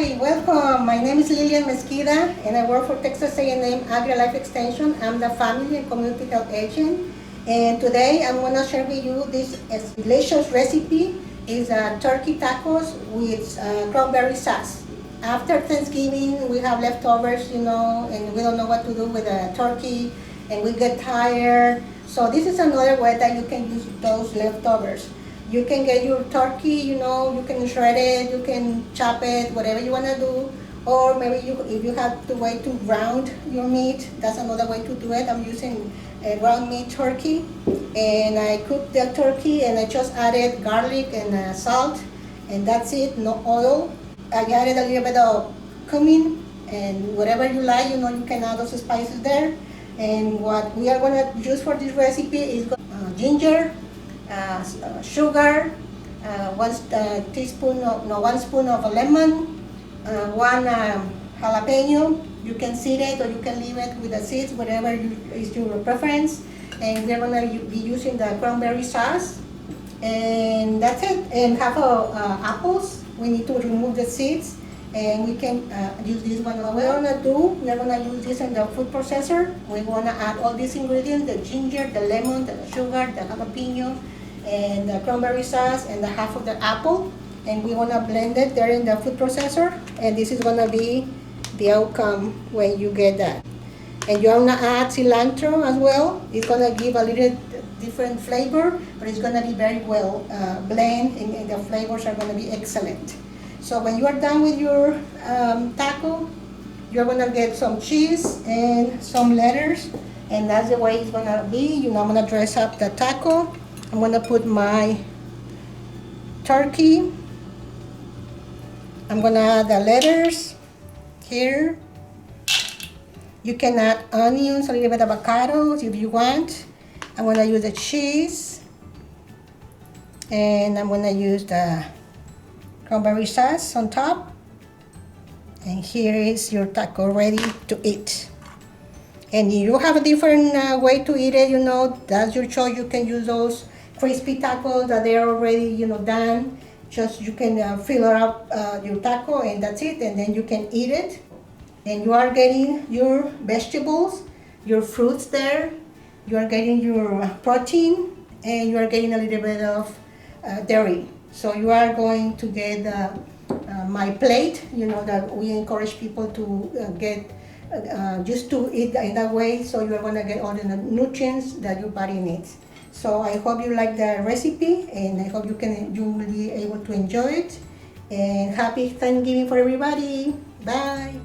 Hi, welcome. My name is Lilian Mesquida and I work for Texas A&M AgriLife Extension. I'm the Family and Community Health Agent. And today I'm going to share with you this delicious recipe. Is turkey tacos with cranberry sauce. After Thanksgiving, we have leftovers, and we don't know what to do with the turkey and we get tired. So this is another way that you can use those leftovers. You can get your turkey, you can shred it, you can chop it, whatever you want to do. Or maybe if you have the way to ground your meat, that's another way to do it. I'm using a ground meat turkey. And I cooked the turkey and I just added garlic and salt. And that's it, no oil. I added a little bit of cumin and whatever you like, you can add those spices there. And what we are going to use for this recipe is ginger, sugar, one spoon of lemon, one jalapeno. You can seed it or you can leave it with the seeds, whatever is your preference. And we're going to be using the cranberry sauce. And that's it. And half of apples. We need to remove the seeds. And we can use this one. What we're gonna use this in the food processor. We wanna add all these ingredients: the ginger, the lemon, the sugar, the jalapeno, and the cranberry sauce, and the half of the apple. And we wanna blend it there in the food processor. And this is gonna be the outcome when you get that. And you wanna add cilantro as well. It's gonna give a little different flavor, but it's gonna be very well blend, and the flavors are gonna be excellent. So when you are done with your taco, you're gonna get some cheese and some lettuce, and that's the way it's gonna be. I'm gonna dress up the taco. I'm gonna put my turkey. I'm gonna add the lettuce here. You can add onions, a little bit of avocados if you want. I'm gonna use the cheese, and I'm gonna use the cranberry sauce on top. And here is your taco ready to eat. And if you have a different way to eat it, that's your choice. You can use those crispy tacos that they're already, done. Just you can fill up your taco and that's it. And then you can eat it. And you are getting your vegetables, your fruits there. You are getting your protein, and you are getting a little bit of dairy. So you are going to get my plate, that we encourage people to get just to eat in that way. So you are going to get all the nutrients that your body needs. So I hope you like the recipe, and I hope you will be able to enjoy it. And happy Thanksgiving for everybody. Bye.